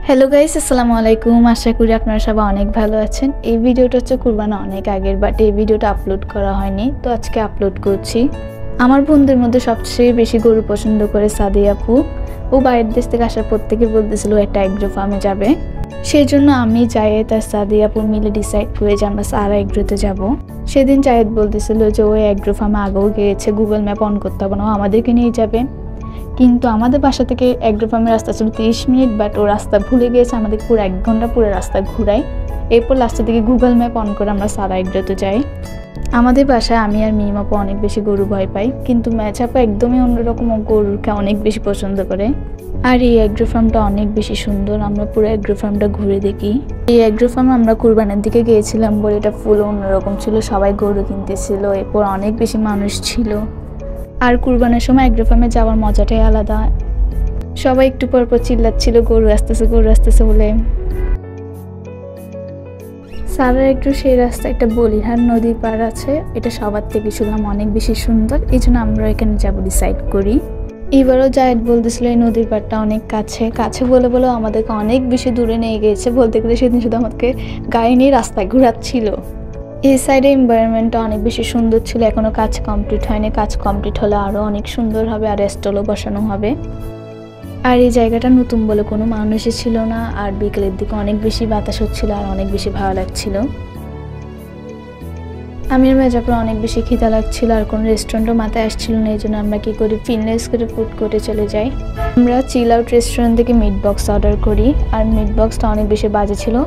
Hello guys, আসসালামু আলাইকুম। আশা করি আপনারা সবাই অনেক ভালো আছেন। এই ভিডিওটা হচ্ছে কুরবানি অনেক আগের, বাট এই ভিডিওটা আপলোড করা হয়নি, তো আজকে আপলোড করছি। আমার বন্ধুদের মধ্যে সবচেয়ে বেশি গরু পছন্দ করে সাদিয়া আপু। ও বাইরের দেশ থেকে আসার পর থেকে বলতেছিল একটা এগ্রো ফার্মে যাবে। সেই জন্য আমি জায়েদ আর সাদিয়া আপু মিলে ডিসাইড করে যে আমরা সারা এগ্রোতে যাব। সেদিন জায়েদ বলতেছিল যে ওই এগ্রো ফার্মে আগেও গিয়েছে, গুগল ম্যাপ অন করতে হবে না, ও আমাদেরকে নিয়ে যাবে। কিন্তু আমাদের বাসা থেকে এগ্রো ফার্মের রাস্তা ছিল 30 মিনিট, বাট ও রাস্তা ভুলে গিয়েছে, আমাদের পুরো 1 ঘন্টা পুরো রাস্তা ঘুরাই। এরপর লাস্টের দিকে গুগল ম্যাপ অন করে আমরা সারা এগ্রোতে যাই। আমাদের বাসায় আমি আর মিম আপু অনেক বেশি গরু ভয় পাই, কিন্তু ম্যাচ আপু একদমই অন্যরকম, ও গরুকে অনেক বেশি পছন্দ করে। আর এই এগ্রো ফার্মটা অনেক বেশি সুন্দর, আমরা পুরো এগ্রো ফার্মটা ঘুরে দেখি। এই এগ্রো ফার্ম আমরা কুরবানির দিকে গিয়েছিলাম বলে এটা ফুল অন্যরকম ছিল, সবাই গরু কিনতেছিল, এরপর অনেক বেশি মানুষ ছিল। আর কুরবানের সময় এগ্রো ফার্মে যাওয়ার মজাটাই আলাদা। সবাই একটু পর পর চিল্লাচ্ছিল গরু আসতেছে বলে। সারা একটু সেই রাস্তা একটা বলিহার নদীর পার আছে, এটা সবার থেকে শুনলাম অনেক বেশি সুন্দর, এই জন্য আমরা এখানে যাবো ডিসাইড করি। এবারও জায়েদ বলতেছিল এই নদীর পাড়টা অনেক কাছে কাছে বলে বলেও আমাদেরকে অনেক বেশি দূরে নিয়ে গিয়েছে। বলতে গেলে সেদিন শুধু আমাদেরকে গাড়ি নিয়ে রাস্তায় ঘোরাচ্ছিল। এই সাইডে এনভায়রনমেন্টটা অনেক বেশি সুন্দর ছিল, এখনও কাজ কমপ্লিট হয়নি, কাজ কমপ্লিট হলে আরও অনেক সুন্দর হবে, আর স্টলও বসানো হবে। আর এই জায়গাটা নতুন বলে কোনো মানুষই ছিল না, আর বিকেলের দিকে অনেক বেশি বাতাস হচ্ছিল আর অনেক বেশি ভালো লাগছিল। আমির মেজাপুর অনেক বেশি খিদা লাগছিল, আর কোনো রেস্টুরেন্টও মাথায় আসছিল না, এই জন্য আমরা কী করি ফিনলেস করে ফুড কোর্টে চলে যাই। আমরা চিল আউট রেস্টুরেন্ট থেকে মিট বক্স অর্ডার করি, আর মিট বক্সটা অনেক বেশি বাজে ছিল।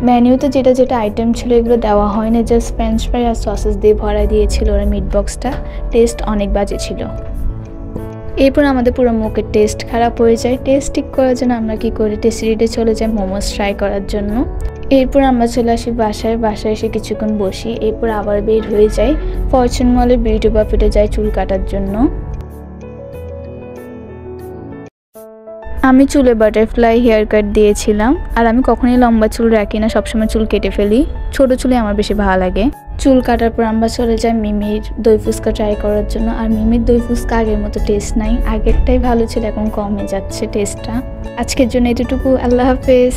মেনুতে যেটা যেটা আইটেম ছিল এগুলো দেওয়া হয়নি, জাস্ট ফ্রেঞ্চ ফ্রাই আর সসেস দিয়ে ভরা দিয়েছিল ওরা মিট বক্সটা। টেস্ট অনেক বাজে ছিল। এরপর আমাদের পুরো মুখের টেস্ট খারাপ হয়ে যায়। টেস্ট ঠিক করার জন্য আমরা কী করি টেস্টিতে চলে যাই মোমোস ট্রাই করার জন্য। এরপর আমরা চলে আসি বাসায় এসে কিছুক্ষণ বসি, এরপর আবার বের হয়ে যাই ফরচুন মলে বিউটি বাফেটে যাই চুল কাটার জন্য। আমি চুলে বাটারফ্লাই হেয়ার কাট দিয়েছিলাম, আর আমি কখনোই লম্বা চুল রাখি না, সবসময় চুল কেটে ফেলি, ছোট চুলে আমার বেশি ভালো লাগে। চুল কাটার পর আমরা চলে যাই মিমির দই ফুচকা ট্রাই করার জন্য। আর মিমির দই ফুচকা আগের মতো টেস্ট নাই, আগেরটাই ভালো ছিল, এখন কমে যাচ্ছে টেস্টটা। আজকের জন্য এতটুকু, আল্লাহ হাফেজ।